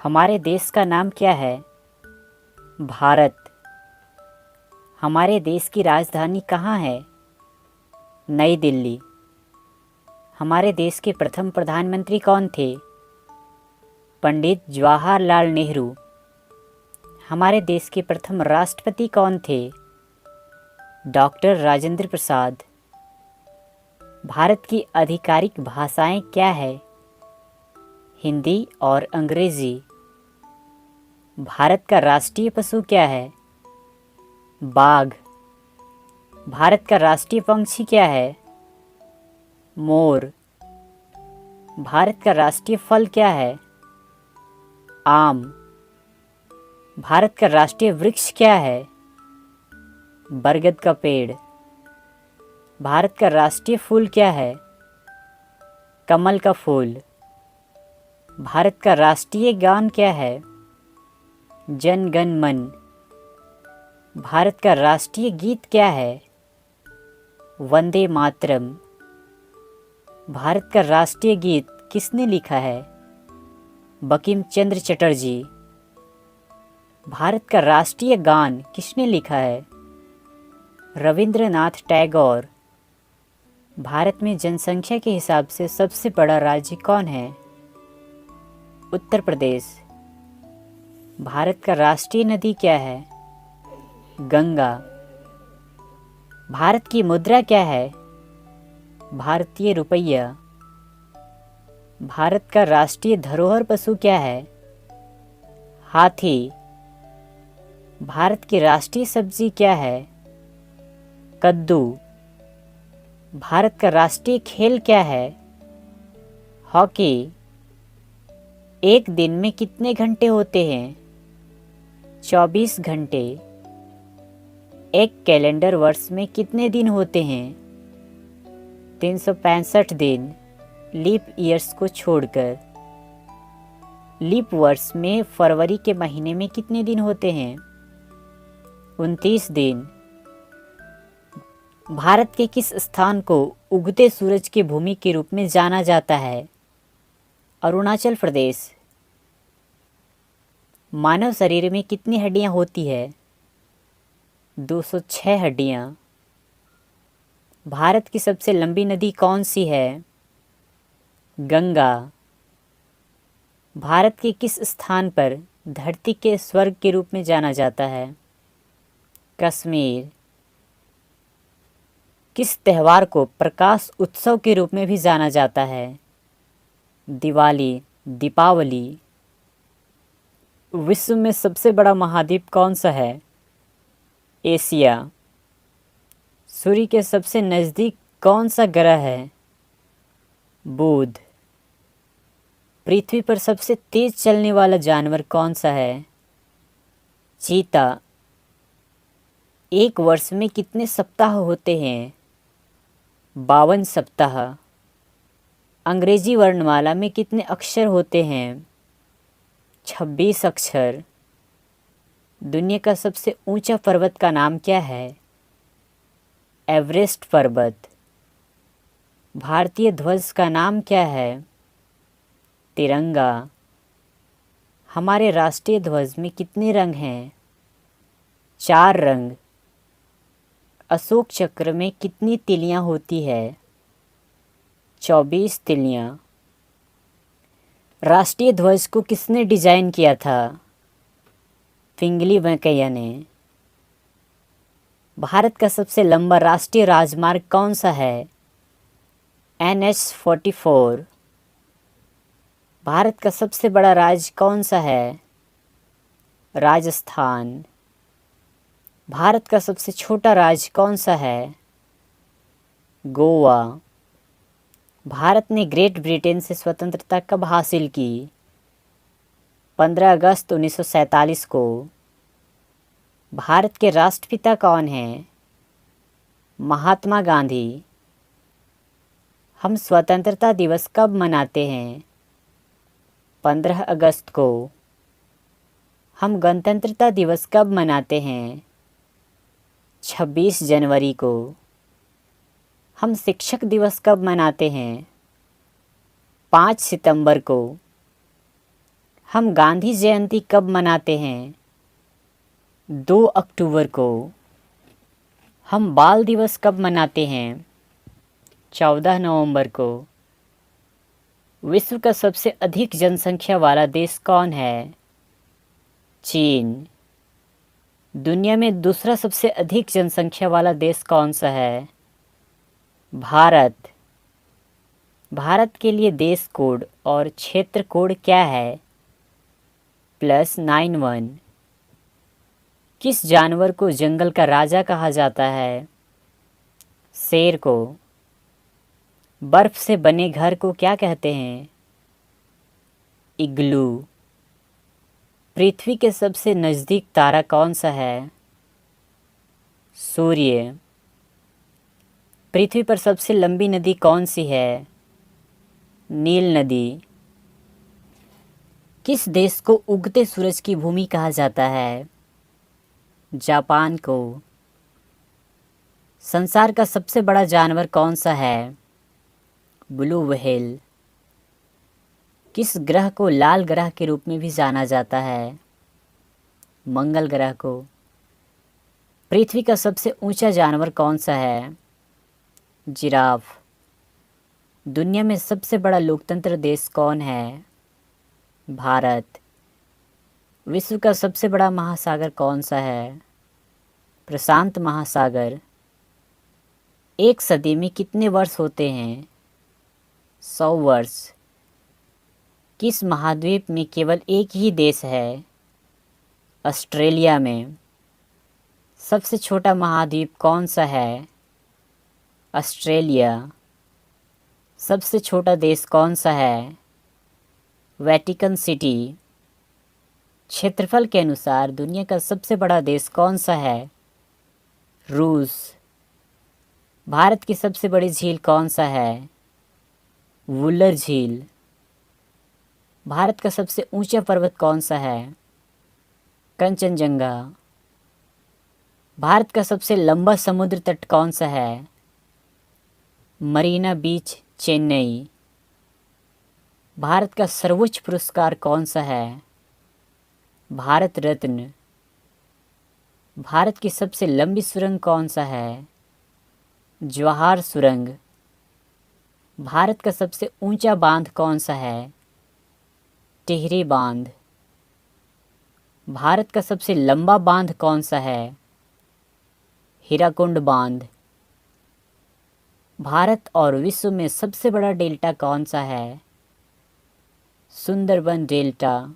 हमारे देश का नाम क्या है? भारत। हमारे देश की राजधानी कहाँ है? नई दिल्ली। हमारे देश के प्रथम प्रधानमंत्री कौन थे? पंडित जवाहरलाल नेहरू। हमारे देश के प्रथम राष्ट्रपति कौन थे? डॉक्टर राजेंद्र प्रसाद। भारत की आधिकारिक भाषाएं क्या है? हिंदी और अंग्रेजी। भारत का राष्ट्रीय पशु क्या है? बाघ। भारत का राष्ट्रीय पक्षी क्या है? मोर। भारत का राष्ट्रीय फल क्या है? आम। भारत का राष्ट्रीय वृक्ष क्या है? बरगद का पेड़। भारत का राष्ट्रीय फूल क्या है? कमल का फूल। भारत का राष्ट्रीय गान क्या है? जन गण मन। भारत का राष्ट्रीय गीत क्या है? वंदे मातरम। भारत का राष्ट्रीय गीत किसने लिखा है? बंकिम चंद्र चटर्जी। भारत का राष्ट्रीय गान किसने लिखा है? रविंद्रनाथ टैगोर। भारत में जनसंख्या के हिसाब से सबसे बड़ा राज्य कौन है? उत्तर प्रदेश। भारत का राष्ट्रीय नदी क्या है? गंगा। भारत की मुद्रा क्या है? भारतीय रुपया। भारत का राष्ट्रीय धरोहर पशु क्या है? हाथी। भारत की राष्ट्रीय सब्जी क्या है? कद्दू। भारत का राष्ट्रीय खेल क्या है? हॉकी। एक दिन में कितने घंटे होते हैं? 24 घंटे। एक कैलेंडर वर्ष में कितने दिन होते हैं? 365 दिन, लीप ईयर्स को छोड़कर। लीप वर्ष में फरवरी के महीने में कितने दिन होते हैं? 29 दिन। भारत के किस स्थान को उगते सूरज की भूमि के रूप में जाना जाता है? अरुणाचल प्रदेश। मानव शरीर में कितनी हड्डियां होती है? 206 हड्डियां। भारत की सबसे लंबी नदी कौन सी है? गंगा। भारत के किस स्थान पर धरती के स्वर्ग के रूप में जाना जाता है? कश्मीर। किस त्योहार को प्रकाश उत्सव के रूप में भी जाना जाता है? दिवाली, दीपावली। विश्व में सबसे बड़ा महाद्वीप कौन सा है? एशिया। सूर्य के सबसे नज़दीक कौन सा ग्रह है? बुध। पृथ्वी पर सबसे तेज चलने वाला जानवर कौन सा है? चीता। एक वर्ष में कितने सप्ताह होते हैं? 52 सप्ताह। अंग्रेजी वर्णमाला में कितने अक्षर होते हैं? 26 अक्षर। दुनिया का सबसे ऊंचा पर्वत का नाम क्या है? एवरेस्ट पर्वत। भारतीय ध्वज का नाम क्या है? तिरंगा। हमारे राष्ट्रीय ध्वज में कितने रंग हैं? 4 रंग। अशोक चक्र में कितनी तिलियां होती है? 24 तिलियां। राष्ट्रीय ध्वज को किसने डिजाइन किया था? पिंगली वेंकैया ने। भारत का सबसे लंबा राष्ट्रीय राजमार्ग कौन सा है? NH-44। भारत का सबसे बड़ा राज्य कौन सा है? राजस्थान। भारत का सबसे छोटा राज्य कौन सा है? गोवा। भारत ने ग्रेट ब्रिटेन से स्वतंत्रता कब हासिल की? 15 अगस्त 1947 को। भारत के राष्ट्रपिता कौन हैं? महात्मा गांधी। हम स्वतंत्रता दिवस कब मनाते हैं? 15 अगस्त को। हम गणतंत्रता दिवस कब मनाते हैं? 26 जनवरी को। हम शिक्षक दिवस कब मनाते हैं? 5 सितंबर को। हम गांधी जयंती कब मनाते हैं? 2 अक्टूबर को। हम बाल दिवस कब मनाते हैं? 14 नवंबर को। विश्व का सबसे अधिक जनसंख्या वाला देश कौन है? चीन। दुनिया में दूसरा सबसे अधिक जनसंख्या वाला देश कौन सा है? भारत। भारत के लिए देश कोड और क्षेत्र कोड क्या है? +91। किस जानवर को जंगल का राजा कहा जाता है? शेर को। बर्फ से बने घर को क्या कहते हैं? इग्लू। पृथ्वी के सबसे नज़दीक तारा कौन सा है? सूर्य। पृथ्वी पर सबसे लंबी नदी कौन सी है? नील नदी। किस देश को उगते सूरज की भूमि कहा जाता है? जापान को। संसार का सबसे बड़ा जानवर कौन सा है? Blue whale. किस ग्रह को लाल ग्रह के रूप में भी जाना जाता है? मंगल ग्रह को। पृथ्वी का सबसे ऊंचा जानवर कौन सा है? जिराफ। दुनिया में सबसे बड़ा लोकतंत्र देश कौन है? भारत। विश्व का सबसे बड़ा महासागर कौन सा है? प्रशांत महासागर। एक सदी में कितने वर्ष होते हैं? 100 वर्ष। किस महाद्वीप में केवल एक ही देश है? ऑस्ट्रेलिया में। सबसे छोटा महाद्वीप कौन सा है? ऑस्ट्रेलिया। सबसे छोटा देश कौन सा है? Vatican city. क्षेत्रफल के अनुसार दुनिया का सबसे बड़ा देश कौन सा है? रूस। भारत की सबसे बड़ी झील कौन सा है? वुलर झील। भारत का सबसे ऊंचा पर्वत कौन सा है? कंचनजंगा। भारत का सबसे लंबा समुद्र तट कौन सा है? मरीना बीच, चेन्नई। भारत का सर्वोच्च पुरस्कार कौन सा है? भारत रत्न। भारत की सबसे लंबी सुरंग कौन सा है? जवाहर सुरंग। भारत का सबसे ऊंचा बांध कौन सा है? टिहरी बांध। भारत का सबसे लंबा बांध कौन सा है? हीराकुंड बांध। भारत और विश्व में सबसे बड़ा डेल्टा कौन सा है? सुंदरबन डेल्टा।